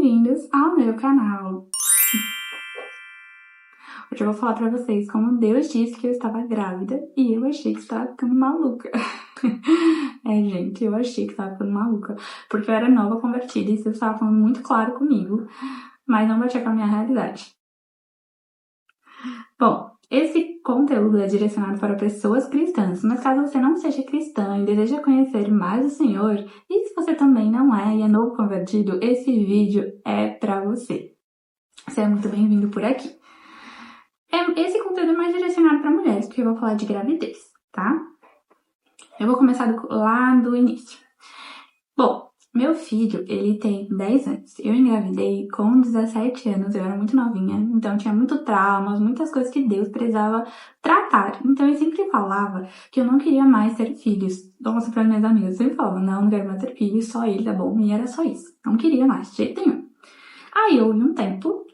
bem-vindos ao meu canal. Hoje eu vou falar pra vocês como Deus disse que eu estava grávida e eu achei que estava ficando maluca. Gente, eu achei que estava ficando maluca, porque eu era nova convertida e Deus estava falando muito claro comigo, mas não batia com a minha realidade. Bom, esse conteúdo é direcionado para pessoas cristãs, mas caso você não seja cristã e deseja conhecer mais o Senhor, e se você também não é e é novo convertido, esse vídeo é para você. Você é muito bem-vindo por aqui. Esse conteúdo é mais direcionado para mulheres, porque eu vou falar de gravidez, tá? Eu vou começar lá do início. Bom, meu filho, ele tem 10 anos. Eu engravidei com 17 anos, eu era muito novinha, então tinha muito traumas, muitas coisas que Deus precisava tratar. Então eu sempre falava que eu não queria mais ter filhos. Nossa, para minhas amigas, eu sempre falava, não quero mais ter filhos, só ele, tá bom? E era só isso. Não queria mais, de jeito nenhum. Aí houve um tempo,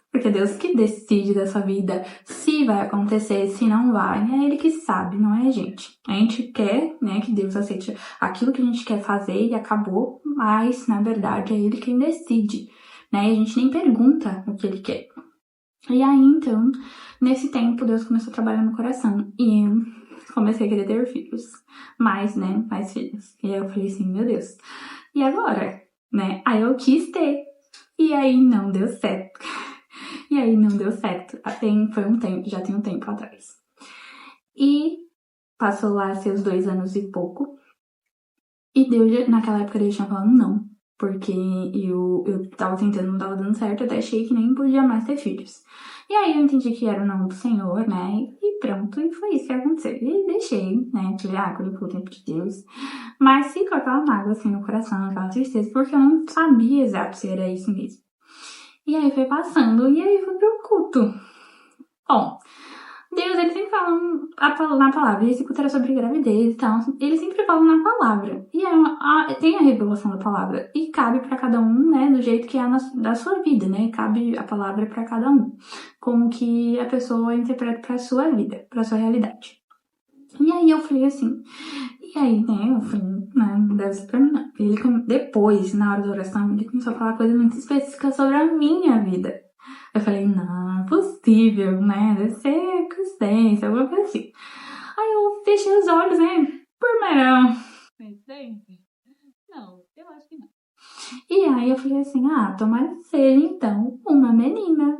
porque é Deus que decide da sua vida se vai acontecer, se não vai, é Ele que sabe, não é a gente. A gente quer, né, que Deus aceite aquilo que a gente quer fazer e acabou, mas na verdade é Ele quem decide, né, e a gente nem pergunta o que Ele quer. E aí então, nesse tempo, Deus começou a trabalhar no coração e eu comecei a querer ter filhos, mais filhos. E aí eu falei assim, meu Deus, e agora, né, aí eu quis ter, e aí não deu certo. E aí não deu certo. Foi um tempo, já tem um tempo atrás. E passou lá seus 2 anos e pouco. E Deus, naquela época, Deus tinha falado não. Porque eu tava tentando, não tava dando certo, até achei que nem podia mais ter filhos. E aí eu entendi que era o não do Senhor, né? E pronto, e foi isso que aconteceu. E deixei, né? Falei, quando for o tempo de Deus. Mas ficou aquela mágoa assim no coração, aquela tristeza, porque eu não sabia exato se era isso mesmo. E aí foi passando, e aí fui pro culto. Bom, Deus, ele sempre fala na palavra, e esse culto era sobre gravidez e tal, ele sempre fala na palavra. E tem a revelação da palavra, e cabe pra cada um, né, do jeito que é da sua vida, né, cabe a palavra pra cada um. Como que a pessoa interpreta pra sua vida, pra sua realidade. E aí eu falei assim, e aí, né, eu falei, não deve ser pra mim não. Depois, na hora da oração, ele começou a falar coisas muito específicas sobre a minha vida. Eu falei, não, é possível, né, deve ser coincidência, alguma coisa assim. Aí eu fechei os olhos, né, por mera coincidência? Não, eu acho que não. E aí eu falei assim, tomara que seja, então, uma menina.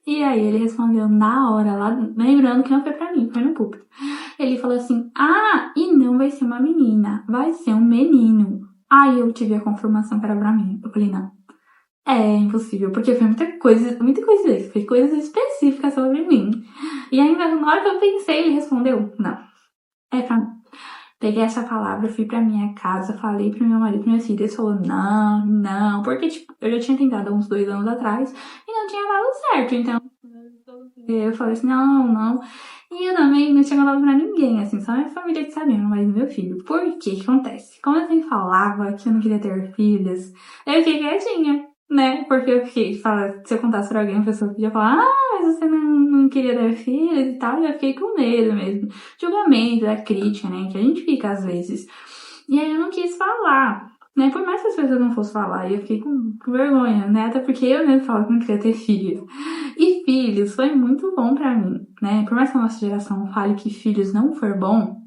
E aí ele respondeu na hora, lá, lembrando que não foi pra mim, foi no púlpito. Ele falou assim, e não vai ser uma menina, vai ser um menino. Aí eu tive a confirmação que era pra mim. Eu falei, não, é impossível, porque foi muita coincidência, foi coisas específicas sobre mim. E ainda na hora que eu pensei, ele respondeu, não, é pra mim. Peguei essa palavra, fui pra minha casa, falei pro meu marido, pro meu filho, ele falou, não, porque, tipo, eu já tinha tentado há uns 2 anos atrás e não tinha dado certo, então eu falei assim, não. E eu também não tinha contado pra ninguém, assim, só minha família que sabia, meu marido e meu filho. Por quê? O que acontece? Como eu sempre falava que eu não queria ter filhos, eu fiquei quietinha, né? Porque eu fiquei, se eu contasse pra alguém, a pessoa podia falar, mas você não queria ter filhos e tal, e eu fiquei com medo mesmo. Julgamento, da crítica, né? Que a gente fica às vezes. E aí eu não quis falar, né? Por mais que as pessoas não fossem falar, eu fiquei com vergonha, né? Até porque eu mesmo falo que não queria ter filhos. E filhos foi muito bom pra mim, né? Por mais que a nossa geração fale que filhos não for bom,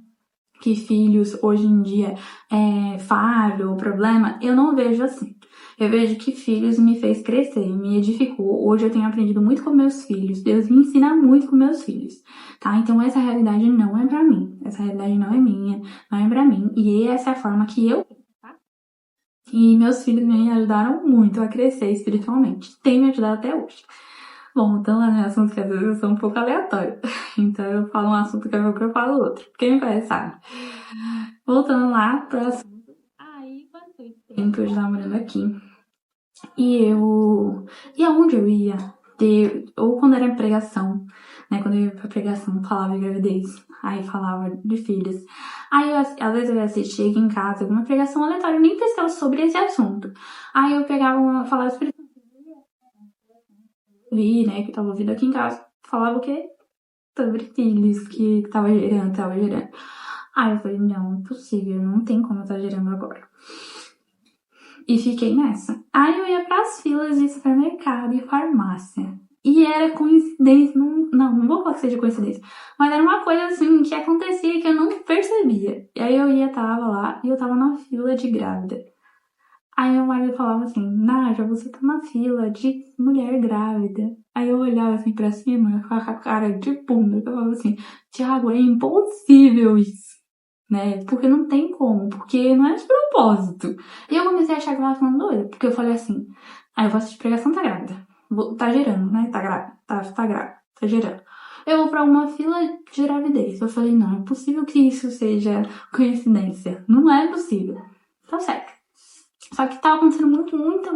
que filhos hoje em dia é falho ou problema, eu não vejo assim. Eu vejo que filhos me fez crescer, me edificou. Hoje eu tenho aprendido muito com meus filhos. Deus me ensina muito com meus filhos, tá? Então essa realidade não é pra mim. Essa realidade não é minha, não é pra mim. E essa é a forma que eu... E meus filhos me ajudaram muito a crescer espiritualmente. Tem me ajudado até hoje. Bom, então lá no assunto que às vezes eu sou um pouco aleatório. Então eu falo um assunto que eu falo outro. Quem me conhece sabe. Voltando lá pro assunto. Aí passou esse tempo eu já morando aqui. E aonde eu ia ou quando era pregação, né? Quando eu ia pra pregação, falava de gravidez. Aí falava de filhos. Aí às vezes eu ia assistir aqui em casa alguma pregação aleatória, eu nem pensava sobre esse assunto. Aí eu falava sobre né, que tava ouvindo aqui em casa, falava o quê? Sobre filhos que tava gerando. Aí eu falei, não, impossível, não tem como eu estar gerando agora. E fiquei nessa. Aí eu ia pra nas filas de supermercado e farmácia. E era coincidência, não vou falar que seja coincidência, mas era uma coisa assim que acontecia que eu não percebia. E aí eu tava lá e eu tava na fila de grávida. Aí meu marido falava assim, Nádia, você tá na fila de mulher grávida. Aí eu olhava assim pra cima, eu ficava com a cara de bunda. Eu falava assim, Thiago, é impossível isso, né? Porque não tem como, porque não é de propósito. E eu comecei a achar que ela tava falando doida, porque eu falei assim, eu vou assistir pregação, tá grávida. Tá gerando, né? Tá grávida, tá grávida, tá gerando. Eu vou pra uma fila de gravidez. Eu falei, não, é possível que isso seja coincidência. Não é possível. Tá certo. Só que tava acontecendo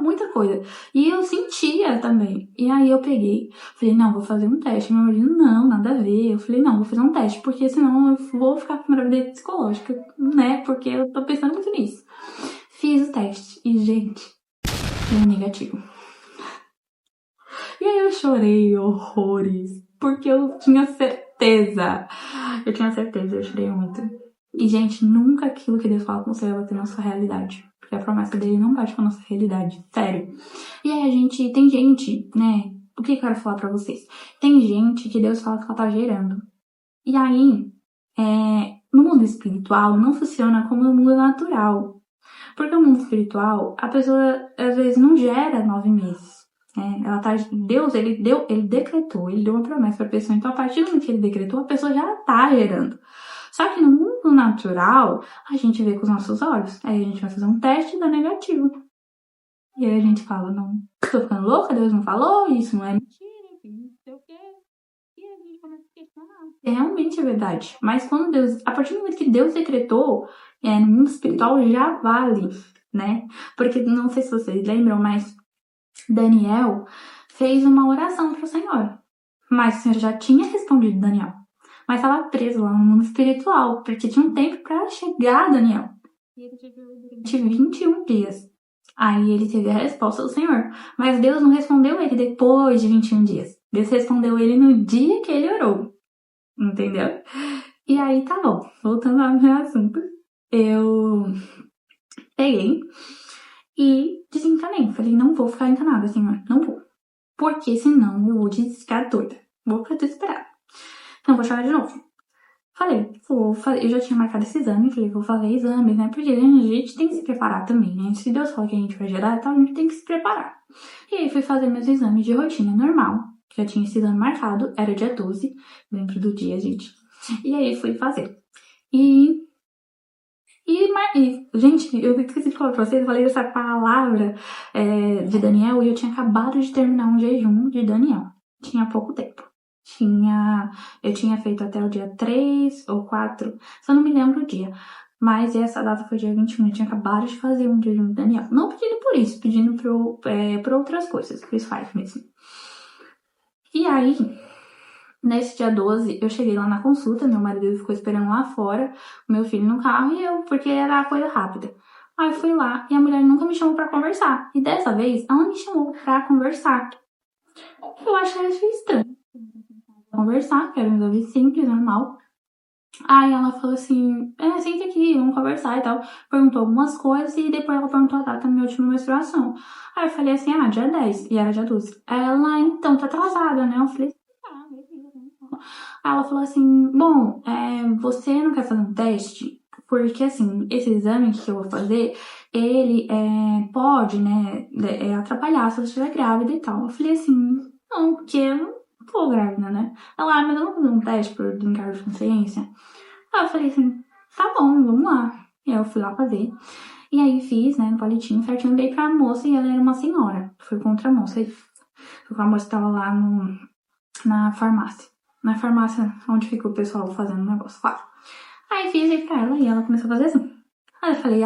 muita coisa. E eu sentia também. E aí eu peguei, falei, não, vou fazer um teste. Meu marido, não, nada a ver. Eu falei, não, vou fazer um teste, porque senão eu vou ficar com gravidez psicológica, né? Porque eu tô pensando muito nisso. Fiz o teste. E, gente, deu negativo. E aí eu chorei horrores. Porque eu tinha certeza. Eu chorei muito. E, gente, nunca aquilo que Deus fala com você vai bater na sua realidade. Porque a promessa dele não bate com a nossa realidade. Sério. E aí tem gente, né? O que eu quero falar pra vocês? Tem gente que Deus fala que ela tá gerando. E aí, no mundo espiritual, não funciona como no mundo natural. Porque no mundo espiritual, a pessoa, às vezes, não gera 9 meses. Ela tá, Deus, ele decretou, ele deu uma promessa pra pessoa. Então, a partir do momento que ele decretou, a pessoa já tá gerando. Só que no mundo natural, a gente vê com os nossos olhos. Aí a gente vai fazer um teste e dá negativo. E aí a gente fala, não, tô ficando louca, Deus não falou, isso não é mentira, enfim, não sei o quê. E a gente começa a questionar. Realmente é verdade. Mas quando Deus, a partir do momento que Deus decretou, no mundo espiritual já vale, né? Porque não sei se vocês lembram, mas Daniel fez uma oração pro Senhor. Mas o Senhor já tinha respondido Daniel. Mas estava preso lá no mundo espiritual, porque tinha um tempo para chegar Daniel. E ele viveu durante 21 dias. Aí ele teve a resposta do Senhor. Mas Deus não respondeu ele depois de 21 dias. Deus respondeu ele no dia que ele orou. Entendeu? E aí tá bom. Voltando ao meu assunto. Eu peguei e desencanei. Falei, não vou ficar encanada, Senhor. Não vou. Porque senão eu vou ficar doida. Vou ficar desesperada. Não vou chorar de novo. Falei, eu já tinha marcado esse exame, falei, vou fazer exames, né? Porque a gente tem que se preparar também, né? Se Deus fala que a gente vai gerar, então a gente tem que se preparar. E aí fui fazer meus exames de rotina normal, que já tinha esse exame marcado, era dia 12, lembro do dia, gente. E aí fui fazer. Gente, eu esqueci de falar pra vocês, eu falei essa palavra de Daniel e eu tinha acabado de terminar um jejum de Daniel. Tinha pouco tempo. Eu tinha feito até o dia 3 ou 4, só não me lembro o dia. Mas essa data foi dia 21, eu tinha acabado de fazer um jejum de Daniel. Não pedindo por isso, pedindo por outras coisas, que isso faz mesmo. E aí, nesse dia 12, eu cheguei lá na consulta, meu marido ficou esperando lá fora, o meu filho no carro e eu, porque era coisa rápida. Aí eu fui lá e a mulher nunca me chamou pra conversar. E dessa vez, ela me chamou pra conversar. Eu achei isso estranho. Conversar, que era um exame simples, normal. Aí ela falou assim, senta aqui, vamos conversar e tal. Perguntou algumas coisas e depois ela perguntou a data da minha última menstruação. Aí eu falei assim, dia 10, e era dia 12. Aí ela, então, tá atrasada, né? Eu falei, Aí ela falou assim, bom, você não quer fazer um teste? Porque, assim, esse exame que eu vou fazer, ele pode, né, atrapalhar se você estiver grávida e tal. Eu falei assim, não, porque eu não tô grávida, né? Ela, mas eu vou fazer um teste por desencargo de consciência. Aí eu falei assim, tá bom, vamos lá. E aí eu fui lá fazer. E aí fiz, né, no palitinho certinho, dei pra moça e ela era uma senhora. Fui contra a moça. Fui com a moça que tava lá na farmácia. Na farmácia onde fica o pessoal fazendo o negócio lá. Aí fiz aí pra ela e ela começou a fazer assim. Aí eu falei,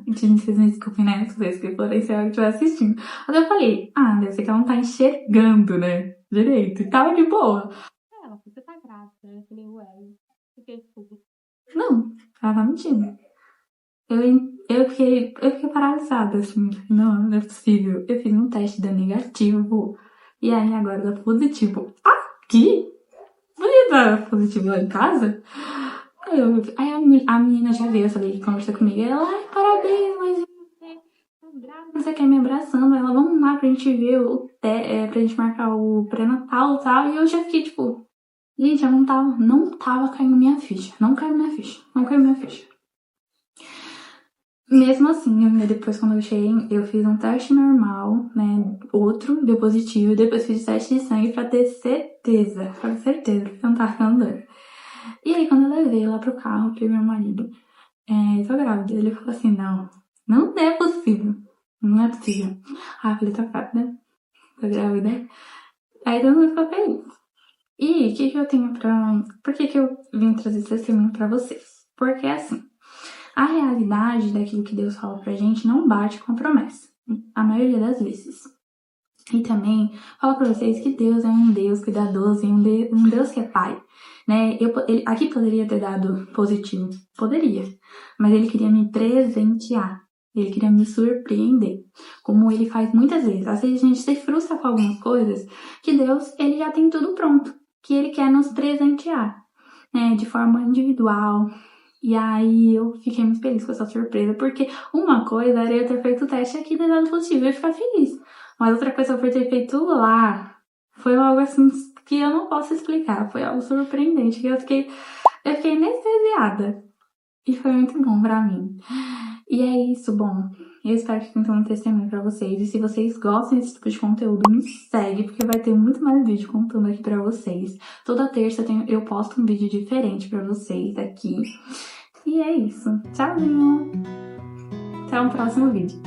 gente, vocês me desculpem, né? Vocês que forem se ela estiver assistindo. Aí eu falei, deve ser que ela não tá enxergando, né? Direito. E tava de boa. Ela, você tá grávida. Eu falei, ué, fiquei tipo. Não, ela tá mentindo. Eu fiquei paralisada, assim. Não é possível. Eu fiz um teste da negativo. E aí agora dá positivo. Aqui? Podia dar positivo lá em casa? Aí a menina já veio, eu falei, conversou comigo. Ela, parabéns, mas você tá você quer me abraçando, ela, vamos lá pra gente ver pra gente marcar o pré-natal e tal. E eu já fiquei, tipo, gente, eu não tava caindo minha ficha. Não caiu minha ficha. Mesmo assim, depois quando eu cheguei, eu fiz um teste normal, né? Outro, deu positivo. Depois fiz teste de sangue pra ter certeza. Que eu não tava ficando doida. E aí, quando eu levei lá pro carro, que meu marido, tô grávida. Ele falou assim, não é possível. Não é possível. Ah, eu falei, tô grávida. Tô grávida. Aí todo mundo ficou feliz. E o que eu tenho pra... Por que eu vim trazer esse testemunho pra vocês? Porque assim, a realidade daquilo que Deus fala pra gente não bate com a promessa. A maioria das vezes. E também falo pra vocês que Deus é um Deus cuidadoso e um Deus que é pai, né? Ele aqui poderia ter dado positivo, poderia, mas ele queria me presentear, ele queria me surpreender, como ele faz muitas vezes. Às vezes a gente se frustra com algumas coisas que Deus, ele já tem tudo pronto, que ele quer nos presentear, né? De forma individual. E aí eu fiquei muito feliz com essa surpresa, porque uma coisa era eu ter feito o teste aqui e ter dado positivo e ficar feliz. Mas outra coisa foi ter feito lá. Foi algo assim que eu não posso explicar. Foi algo surpreendente, que eu fiquei anestesiada. E foi muito bom pra mim. E é isso, bom. Eu espero que tenha um testemunho pra vocês. E se vocês gostam desse tipo de conteúdo, me segue, porque vai ter muito mais vídeo contando aqui pra vocês. Toda terça eu posto um vídeo diferente pra vocês aqui. E é isso. Tchauzinho. Até o próximo vídeo.